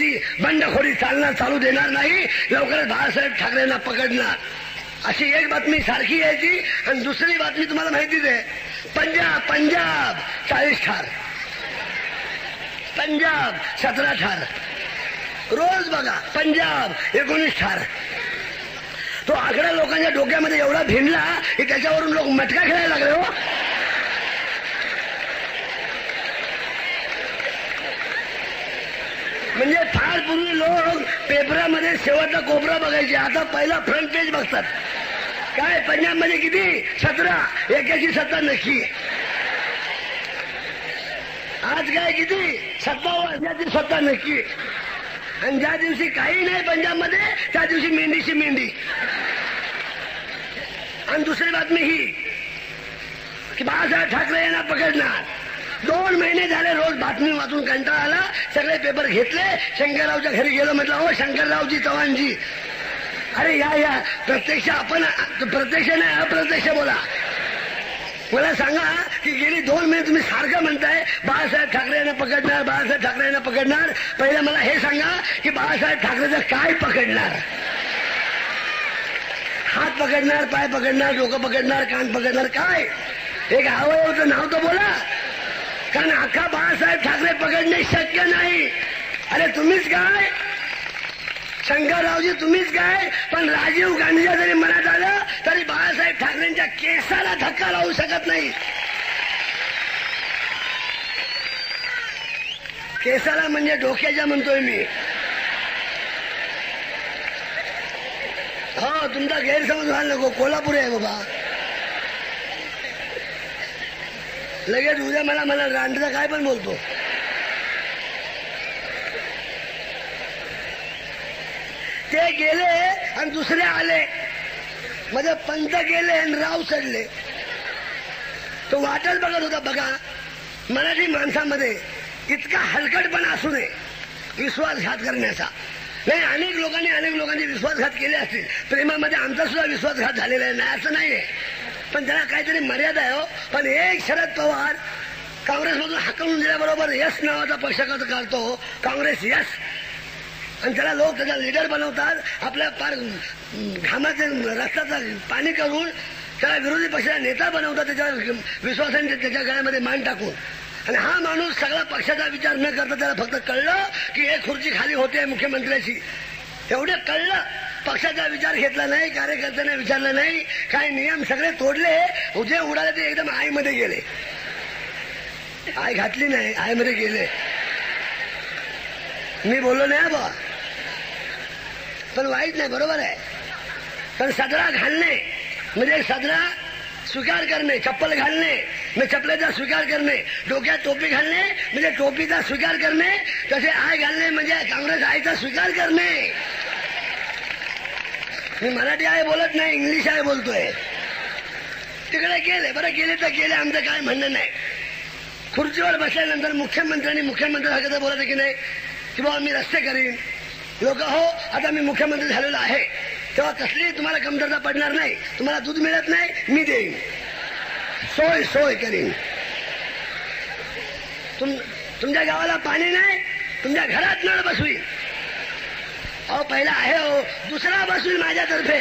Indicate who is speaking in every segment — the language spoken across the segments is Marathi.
Speaker 1: यांची बंडखोरी चालू देणार नाही, लवकरच बाळासाहेब ठाकरेंना पकडणार, अशी एक बातमी सारखी यायची. आणि दुसरी बातमी तुम्हाला माहितीच आहे, पंजाब 40 ठार, पंजाब 17 ठार, रोज बघा पंजाब 19 ठार. तो आकडा लोकांच्या डोक्यामध्ये एवढा भिनला की त्याच्यावरून लोक मटका खेळायला लागले. हो, म्हणजे फार पूर्वी लोक पेपरामध्ये शेवटचा कोपरा बघायचे, आता पहिला फ्रंट पेज बघतात. काय पंजाबमध्ये किती? 17, एकाची सत्ता नक्की. आज काय किती? 57, याची सत्ता नक्की. आणि ज्या दिवशी काही नाही पंजाबमध्ये त्या दिवशी मेंढीची मेंढी. आणि दुसरी बातमी ही की बाळासाहेब ठाकरे यांना पकडणार. 2 महिने झाले रोज बातमी वाचून कंटाळा आला, सगळे पेपर घेतले, शंकररावच्या घरी गेलो, म्हटलं हो शंकररावजी चव्हाणजी, अरे या प्रत्यक्ष आपण प्रत्यक्ष नाही अप्रत्यक्ष बोला, मला सांगा की गेली 2 महिने तुम्ही सारखं म्हणताय बाळासाहेब ठाकरे यांना पकडणार, बाळासाहेब ठाकरे यांना पकडणार. पहिले मला हे सांगा की बाळासाहेब ठाकरेचं काय पकडणार? हात पकडणार, पाय पकडणार, डोकं पकडणार, कान पकडणार, काय एक अवयवाचं नाव तर बोला. कारण अख्खा बाळासाहेब ठाकरे पकडणे शक्य नाही. अरे तुम्हीच काय, शंकररावजी तुम्हीच काय, पण राजीव गांधीच्या जरी मनात आलं तरी बाळासाहेब ठाकरेंच्या केसाला धक्का लावू शकत नाही. केसाला म्हणजे डोक्याच्या म्हणतोय मी. हो, तुमचा गैरसमज व्हायला नको, कोल्हापूर आहे बाबा. लगेच उद्या मला रांडचा काय पण बोलतो. ते गेले आणि दुसरे आले, म्हणजे पंत गेले आणि राव चढले. तो वाटच बघत होता. बघा, मराठी माणसामध्ये इतका हलकटपणा असू नये विश्वासघात करण्याचा. नाही, अनेक लोकांनी विश्वासघात केले असतील. प्रेमामध्ये आमचा सुद्धा विश्वासघात झालेला आहे, नाही असं नाहीये, पण त्याला काहीतरी मर्यादा आहे. हो, पण एक शरद पवार काँग्रेसमधून हाकलून दिल्याबरोबर यस नावाचा पक्ष काढतो, काँग्रेस यस, आणि त्याला लोक त्याचा लीडर बनवतात. आपल्या पार घामाचे रक्ताचं पाणी करून त्याला विरोधी पक्षाचा नेता बनवतात, त्याच्या विश्वासाने त्याच्या गळ्यामध्ये मान टाकून. आणि हा माणूस सगळा पक्षाचा विचार न करता त्याला फक्त कळलं की एक खुर्ची खाली होते मुख्यमंत्र्याची, एवढं कळलं. पक्षाचा विचार घेतला नाही, कार्यकर्त्यांना विचारलं नाही, काही नियम सगळे तोडले. उजे उडाले ते एकदम आईमध्ये गेले. आय घातली नाही, आईमध्ये गेले. मी बोललो नाही बा, पण वाईट नाही, बरोबर आहे. पण सदरा घालणे म्हणजे सदरा स्वीकार करणे, चप्पल घालणे म्हणजे चप्पलेचा स्वीकार करणे, डोक्यात टोपी घालणे म्हणजे टोपीचा स्वीकार करणे, तसे आय घालणे म्हणजे काँग्रेस आयचा स्वीकार करणे. मी मराठी आहे बोलत नाही, इंग्लिश आहे बोलतोय. तिकडे गेले, बरं गेले तर गेले, आमचं काय म्हणणं नाही. खुर्चीवर बसल्यानंतर मुख्यमंत्री बोलत की नाही की बाबा मी रस्ते करीन. लोक हो आता मी मुख्यमंत्री झालेलो आहे, तेव्हा कसली तुम्हाला कमतरता पडणार नाही, तुम्हाला दूध मिळत नाही मी देईन, सोय करीन. तुमच्या गावाला पाणी नाही, तुमच्या घरात नळ बसवीन. अहो पहिला आहे, हो दुसरा बसवीन माझ्यातर्फे.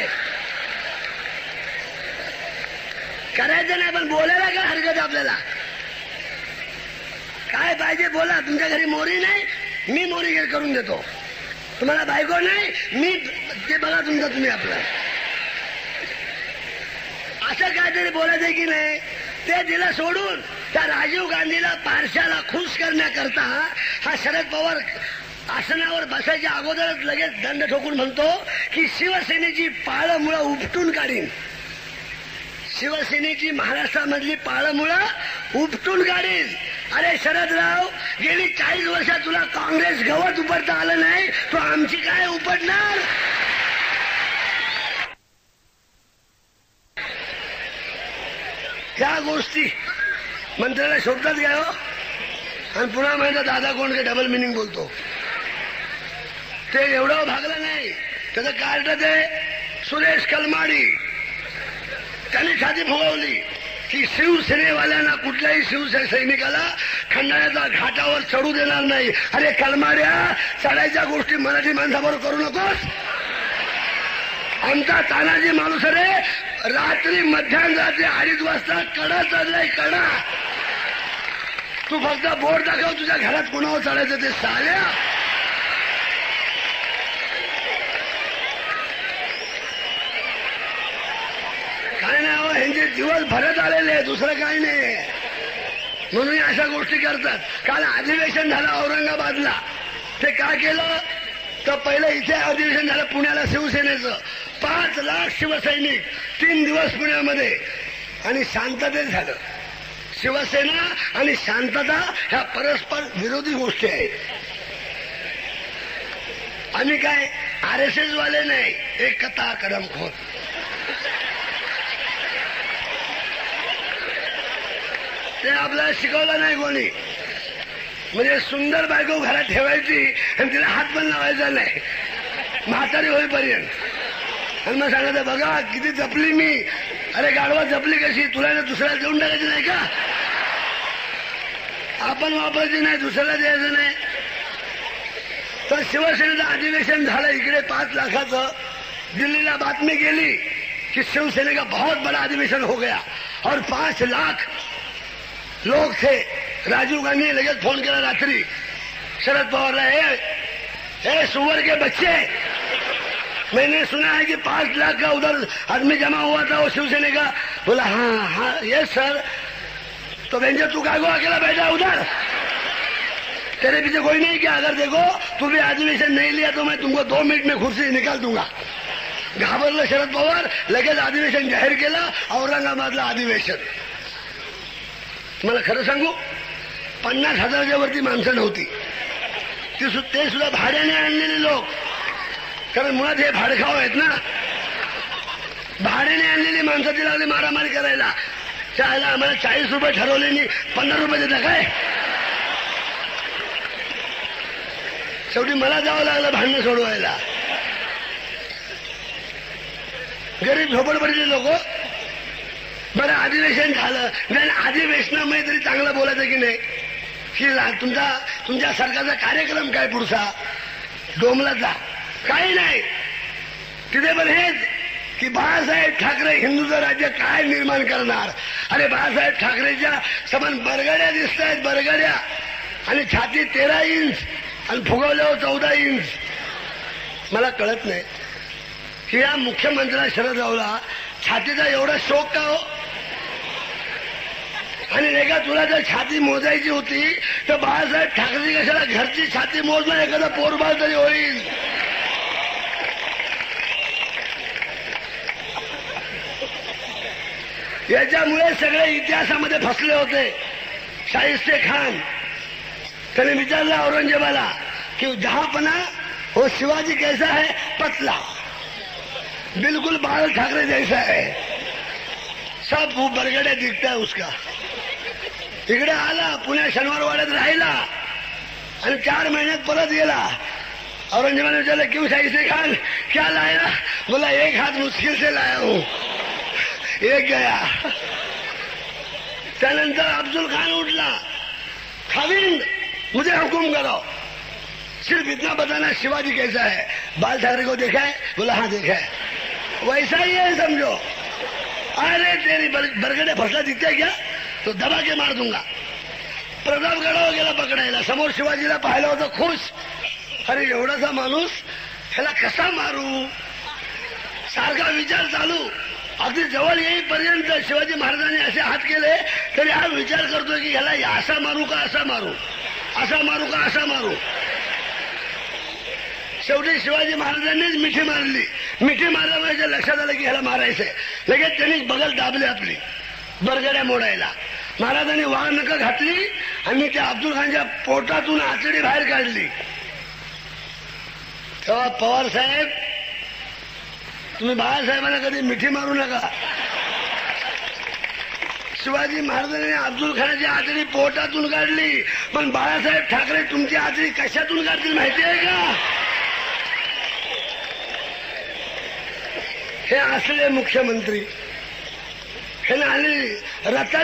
Speaker 1: करायचं नाही, पण बोलायला काय हरकत आपल्याला. काय पाहिजे बोला. तुमच्या घरी मोरी नाही, मी मोरी करून देतो. तुम्हाला बायको नाही, मी ते बघा तुमचं तुम्ही आपलं. असं काहीतरी बोलायचं की नाही. ते दिलं सोडून त्या राजीव गांधीला पारशाला खुश करण्याकरता हा शरद पवार आसनावर बसायच्या अगोदरच लगेच दंड ठोकून म्हणतो की शिवसेनेची पाळमुळं उपटून काढीन. शिवसेनेची महाराष्ट्रामधली पाळमुळं उपटून काढीन. अरे शरदराव, गेली 40 वर्षात तुला काँग्रेस गवत उपटता आलं नाही, तो आमची काय उपटणार. ह्या गोष्टी मंत्र्याला शोधतात घ्या हो. आणि पुन्हा म्हणतात दादा कोण काय डबल मिनिंग बोलतो. ते एवढं भागलं नाही. त्याचं कार्ड ते सुरेश कलमाडी त्यांनी छाती फुगवली की शिवसेनेवाल्यांना, कुठल्याही शिवसैनिकाला खंडाळ्याच्या घाटावर चढू देणार नाही. अरे कलमाड्या, चढायच्या गोष्टी मराठी माणसाबरोबर करू नकोस. आमचा तानाजी माणूस रे रात्री मध्यरात्री 2:30 वाजता कडा चढलाय, कडा. तू फक्त बोर्ड दाखव तुझ्या घरात कुणावर चढायचं ते साल्या. काय नाही, ह्यांचे दिवस भरत आलेले, दुसरं काही नाही. म्हणून अशा गोष्टी करतात. काल अधिवेशन झालं औरंगाबादला. ते काय केलं तर पहिलं इथे अधिवेशन झालं पुण्याला शिवसेनेचं. 5 लाख शिवसैनिक 3 दिवस पुण्यामध्ये, आणि शांततेत झालं. शिवसेना आणि शांतता ह्या परस्पर विरोधी गोष्टी आहेत. आम्ही काय RSS वाले नाही, एकता कदमखोर. ते आपल्याला शिकवलं नाही कोणी. म्हणजे सुंदर बायको घरात ठेवायची आणि तिला हात पण लावायचा नाही म्हातारी होईपर्यंत. आणि मग सांगायचं बघा किती जपली मी. अरे गाढवा जपली कशी, तुला दुसऱ्याला देऊन टाकायची नाही का? आपण वापरायची नाही, दुसऱ्याला द्यायचं नाही. तर शिवसेनेचं अधिवेशन झालं इकडे 5 लाखाचं. दिल्लीला बातमी गेली की शिवसेने का बहुत बड़ा अधिवेशन हो गया और 5 लाख लोग थे. राजीव गांधी ने लगेच फोन केला रात्री शरद पवारला, हे सुअर के बच्चे, मैंने सुना है कि 5 लाख का उधर आदमी जमा हुआ था वो शिवसेने का. बोला हाँ हाँ यस सर. तो बेंजर तू काय को अकेला बैठा उधर, तेरे पीछे कोई नहीं क्या? अगर देखो तू भी अधिवेशन नहीं लिया तो मैं तुमको 2 मिनट में कुर्सी निकाल दूंगा. घाबरलं शरद पवार, लगेच अधिवेशन जाहीर केलं. औरंगाबादला अधिवेशन. मला खरं सांगू, 50,000च्या वरती माणसं नव्हती. ते सुद्धा भाड्याने आणलेले लोक. कारण मुळात हे भाडखाव आहेत ना. भाड्याने आणलेली माणसं ती लागली मारामारी करायला. चायला आम्हाला 40 रुपये ठरवले नाही, 50 रुपये देता काय? शेवटी मला जावं लागलं भांडणं सोडवायला. गरीब झोपडपडीचे लोक. बरं अधिवेशन झालं, नाही अधिवेशनामध्ये तरी चांगलं बोलायचं की नाही की तुमच्या सरकारचा कार्यक्रम काय पुढचा डोंबलाचा? काही नाही. तिथे पण हेच की बाळासाहेब ठाकरे हिंदूचं राज्य काय निर्माण करणार. अरे बाळासाहेब ठाकरेच्या समान बरगड्या दिसत आहेत, बरगड्या. आणि छाती 13 इंच आणि फुगवल्यावर 14 इंच. मला कळत नाही की या मुख्यमंत्र्या शरदरावला छातीचा एवढा शोक का हो. आणि रेखा तुला जर छाती मोजायची होती तर बाळासाहेब ठाकरे कशाला घरची छाती मोजणार, एखादा पोरबाळ तरी होईल. याच्यामुळे सगळे इतिहासामध्ये फसले होते. शाहिस्ते खान त्याने विचारलं औरंगजेबाला कि जहापना वो शिवाजी कैसा है? पतला, बिल्कुल बाल ठाकरे जैसा है, सब वो बरगड्या दिखता है उसका. इकडे आला, पुण्या शनिवारवाड्यात राहिला आणि 4 महिन्यात परत गेला. औरंगजेबाने विचारलं क्यों शाहिस्ते खान क्या लाया? बोला 1 हाथ मुश्किल से लाया हूं, 1 गया. त्यानंतर अफजल खान उठला, खाविंद मुझे हुकुम करो, सिर्फ इतना बताना शिवाजी कैसा है. बाल ठाकरे को देखा है? बोला हाँ देखा है. वैसा ही है समझो. अरे तेरी बरगड्या फसला दिखते क्या? तो दबा के मार दूंगा. प्रतापगडावर गेला पकडायला, समोर शिवाजीला पाहिलं होतं खुश. अरे एवढासा माणूस, ह्याला कसा मारू? सारखा विचार चालू. अगदी जवळ येईपर्यंत शिवाजी महाराजांनी असे हात केले तरी हा विचार करतोय की ह्याला असा मारू का असा मारू, असा मारू का असा मारू. शेवटी शिवाजी महाराजांनीच मिठी मारली. मिठी मारल्यामुळे लक्षात आलं की ह्याला मारायचंय. लगेच त्यांनी बगल दाबली आपली बरगड्या मोडायला. महाराजांनी वाघ नख घातली आणि त्या अफजल खानच्या पोटातून आचडी बाहेर काढली. तेव्हा पवार साहेब, तुम्ही बाळासाहेबांना कधी मिठी मारू नका. शिवाजी महाराजांनी अफजल खानाची आचडी पोटातून काढली, पण बाळासाहेब ठाकरे तुमची आचडी कशातून काढतील माहिती आहे का? हे असले मुख्यमंत्री, हे आली रता